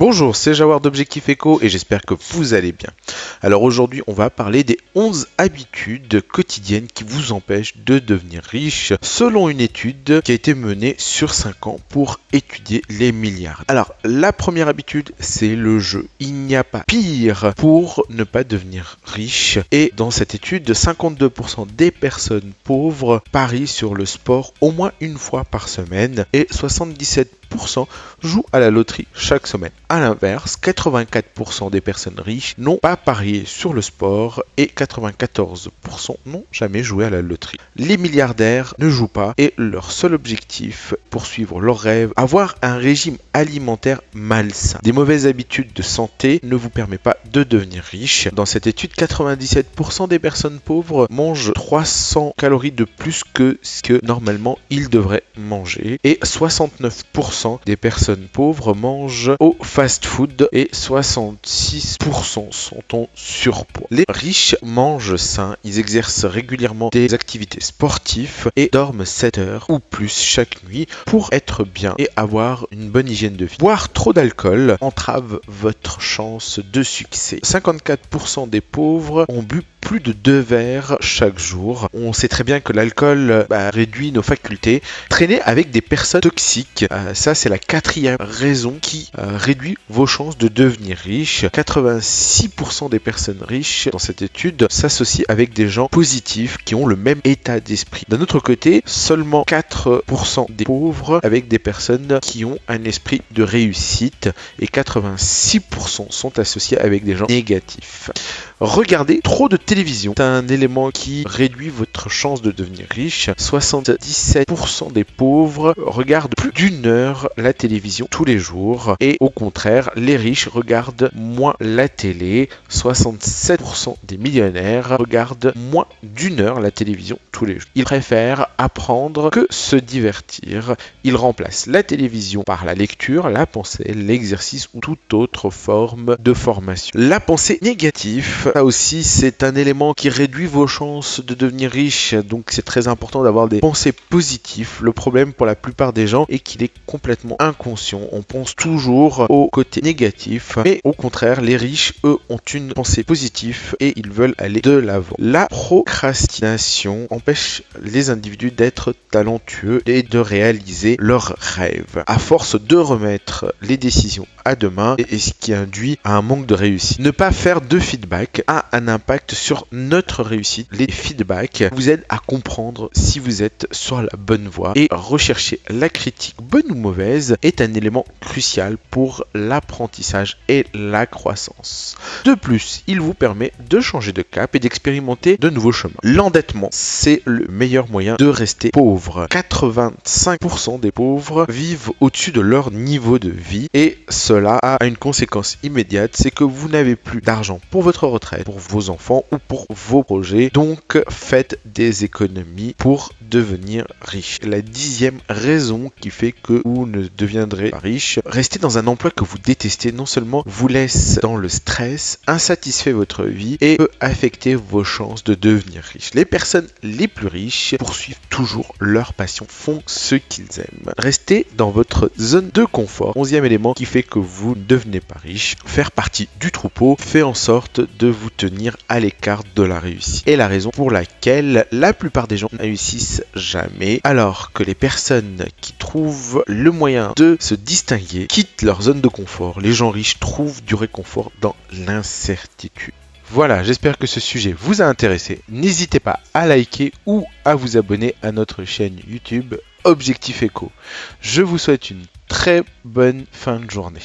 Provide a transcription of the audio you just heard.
Bonjour, c'est Jawar d'Objectif Éco et j'espère que vous allez bien. Alors aujourd'hui, on va parler des 11 habitudes quotidiennes qui vous empêchent de devenir riche selon une étude qui a été menée sur 5 ans pour étudier les milliards. Alors, la première habitude, c'est le jeu. Il n'y a pas pire pour ne pas devenir riche. Et dans cette étude, 52% des personnes pauvres parient sur le sport au moins une fois par semaine et 77% jouent à la loterie chaque semaine. A l'inverse, 84% des personnes riches n'ont pas parié sur le sport et 94% n'ont jamais joué à la loterie. Les milliardaires ne jouent pas et leur seul objectif, poursuivre leurs rêves, avoir un régime alimentaire malsain. Des mauvaises habitudes de santé ne vous permettent pas de devenir riche. Dans cette étude, 97% des personnes pauvres mangent 300 calories de plus que ce que normalement ils devraient manger et 69% des personnes pauvres mangent au fast-food et 66% sont en surpoids. Les riches mangent sain, ils exercent régulièrement des activités sportives et dorment 7 heures ou plus chaque nuit pour être bien et avoir une bonne hygiène de vie. Boire trop d'alcool entrave votre chance de succès. 54% des pauvres ont bu plus de 2 verres chaque jour. On sait très bien que l'alcool réduit nos facultés. Traîner avec des personnes toxiques, ça c'est la 4e raison qui réduit vos chances de devenir riche. 86% des personnes riches dans cette étude s'associent avec des gens positifs qui ont le même état d'esprit. D'un autre côté, seulement 4% des pauvres avec des personnes qui ont un esprit de réussite et 86% sont associés avec des gens négatifs. Regardez trop de télévision. C'est un élément qui réduit votre chance de devenir riche. 77% des pauvres regardent plus d'1 heure la télévision tous les jours. Et au contraire, les riches regardent moins la télé. 67% des millionnaires regardent moins d'1 heure la télévision tous les jours. Ils préfèrent apprendre que se divertir. Ils remplacent la télévision par la lecture, la pensée, l'exercice ou toute autre forme de formation. La pensée négative, là aussi, c'est un élément qui réduit vos chances de devenir riche. Donc c'est très important d'avoir des pensées positives. Le problème pour la plupart des gens est qu'il est complètement inconscient. On pense toujours au côté négatif. Mais au contraire, les riches, eux, ont une pensée positive et ils veulent aller de l'avant. La procrastination empêche les individus d'être talentueux et de réaliser leurs rêves. À force de remettre les décisions à demain, et ce qui induit à un manque de réussite. Ne pas faire de feedback a un impact sur notre réussite. Les feedbacks vous aident à comprendre si vous êtes sur la bonne voie et rechercher la critique, bonne ou mauvaise, est un élément crucial pour l'apprentissage et la croissance. De plus, il vous permet de changer de cap et d'expérimenter de nouveaux chemins. L'endettement, c'est le meilleur moyen de rester pauvre. 85% des pauvres vivent au-dessus de leur niveau de vie et cela a une conséquence immédiate, c'est que vous n'avez plus d'argent pour votre retraite, pour vos enfants ou pour vos projets. Donc faites des économies pour devenir riche. La 10e raison qui fait que vous ne deviendrez pas riche, rester dans un emploi que vous détestez non seulement vous laisse dans le stress, insatisfait votre vie et peut affecter vos chances de devenir riche. Les personnes les plus riches poursuivent toujours leur passion, font ce qu'ils aiment. Restez dans votre zone de confort. 11e élément qui fait que vous ne devenez pas riche, faire partie du troupeau fait en sorte de vous tenir à l'écart de la réussite. Et la raison pour laquelle la plupart des gens ne réussissent jamais, alors que les personnes qui trouvent le moyen de se distinguer quittent leur zone de confort. Les gens riches trouvent du réconfort dans l'incertitude. Voilà, j'espère que ce sujet vous a intéressé. N'hésitez pas à liker ou à vous abonner à notre chaîne YouTube Objectif Éco. Je vous souhaite une très bonne fin de journée.